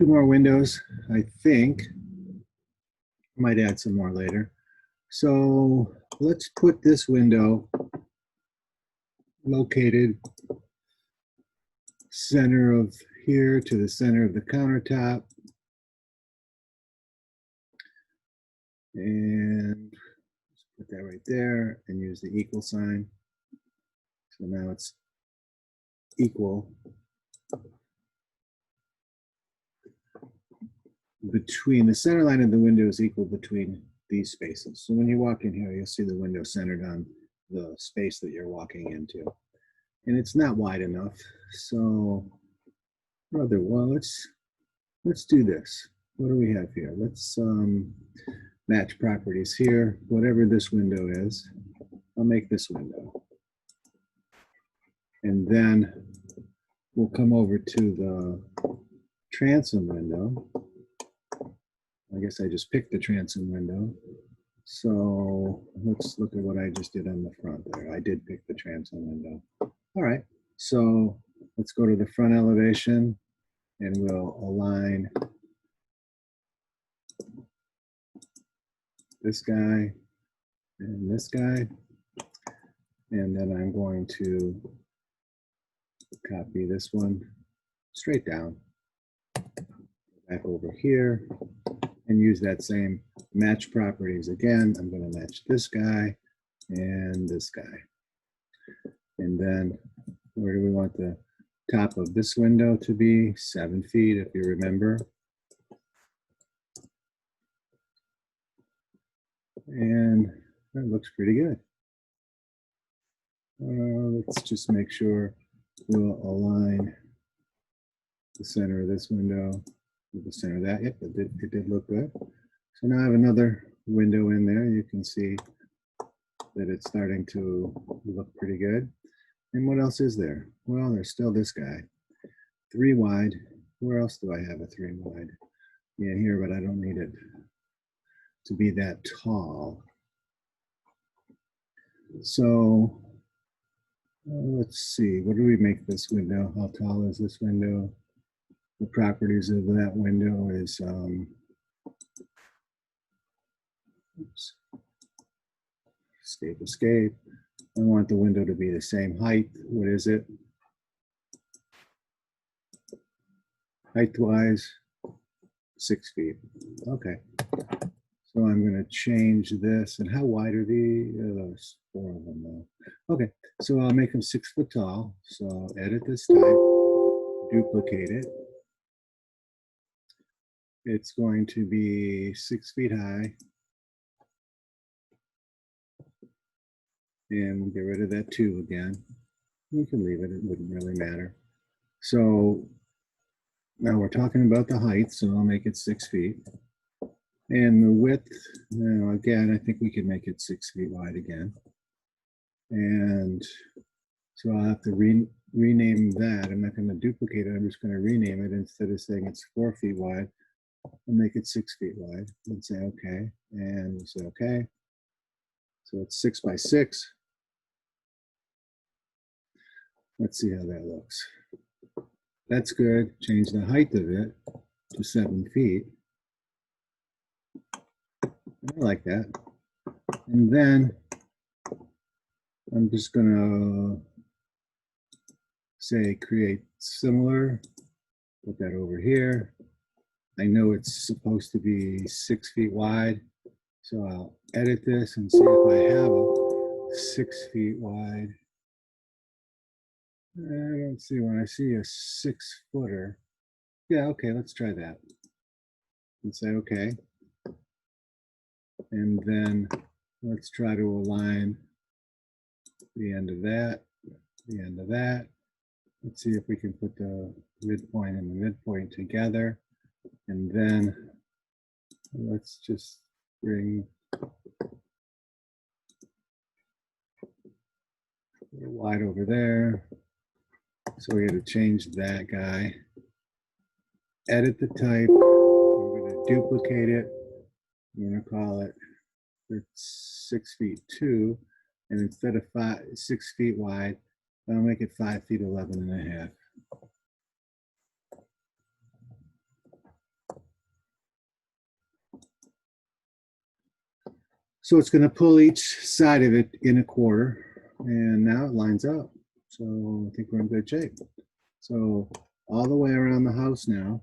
2 more windows, I think. Might add some more later. So let's put this window located center of here to the center of the countertop. And put that right there and use the equal sign. So now it's equal between the center line of the window is equal between these spaces. So when you walk in here, you'll see the window centered on the space that you're walking into. And it's not wide enough. So well, let's do this. What do we have here? Let's match properties here. Whatever this window is, I'll make this window. And then we'll come over to the transom window. I guess I just picked the transom window. So let's look at what I just did on the front there. I did pick the transom window. All right, so let's go to the front elevation and we'll align this guy and this guy. And then I'm going to copy this one straight down, back over here, and use that same match properties again. I'm going to match this guy and this guy. And then where do we want the top of this window to be? 7 feet, if you remember. And that looks pretty good. Let's just make sure we'll align the center of this window with the center of that. Yep, it did look good. So now I have another window in there. You can see that it's starting to look pretty good. And what else is there? Well, there's still this guy. 3 wide. Where else do I have a 3 wide? Yeah, here, but I don't need it to be that tall. So let's see, what do we make this window? How tall is this window? The properties of that window is, oops, escape. I want the window to be the same height. What is it? Height-wise, 6 feet. Okay. So I'm going to change this. And how wide are there's 4 of them though. Okay, so I'll make them 6 foot tall. So I'll edit this type, duplicate it. It's going to be 6 feet high. And we'll get rid of that 2 again. We can leave it, it wouldn't really matter. So now we're talking about the height, so I'll make it 6 feet. And the width, again, I think we can make it 6 feet wide again. And so I'll have to rename that. I'm not going to duplicate it, I'm just going to rename it. Instead of saying it's 4 feet wide, I'll make it 6 feet wide and say okay. And we'll say okay. So it's 6 by 6. Let's see how that looks. That's good. Change the height of it to 7 feet. I like that. And then I'm just going to say create similar. Put that over here. I know it's supposed to be 6 feet wide. So I'll edit this and see if I have a 6 feet wide. I don't see when I see a 6 footer. Yeah, okay, let's try that. And say okay. And then let's try to align the end of that, the end of that. Let's see if we can put the midpoint and the midpoint together. And then let's just bring wide over there. So we got to change that guy. Edit the type. I'm going to duplicate it. I'm going to call it 6 feet 2. And instead of 6 feet wide, I'll make it 5 feet 11 and a half. So it's going to pull each side of it in a quarter, and now it lines up. So I think we're in good shape. So all the way around the house now,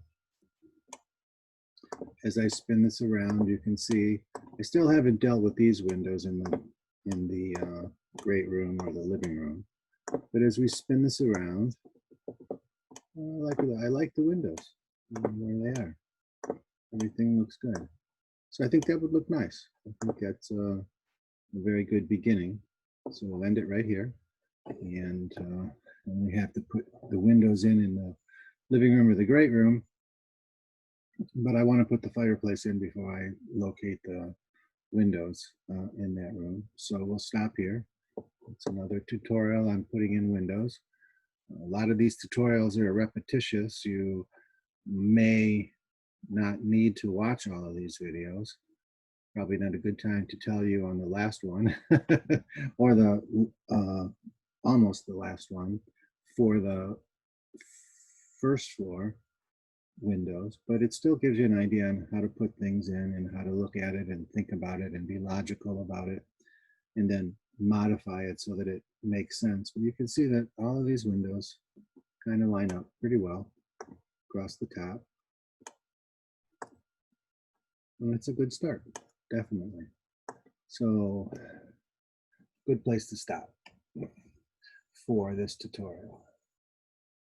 as I spin this around, you can see I still haven't dealt with these windows in the great room or the living room. But as we spin this around, I like the windows where they are. Everything looks good. So I think that would look nice. I think that's a very good beginning. So we'll end it right here. And we have to put the windows in the living room or the great room. But I want to put the fireplace in before I locate the windows in that room. So we'll stop here. It's another tutorial on putting in windows. A lot of these tutorials are repetitious. You may not need to watch all of these videos. Probably not a good time to tell you on the last one or the almost the last one for the first floor windows, but it still gives you an idea on how to put things in and how to look at it and think about it and be logical about it and then modify it so that it makes sense. But you can see that all of these windows kind of line up pretty well across the top. And it's a good start, definitely. So, good place to stop for this tutorial.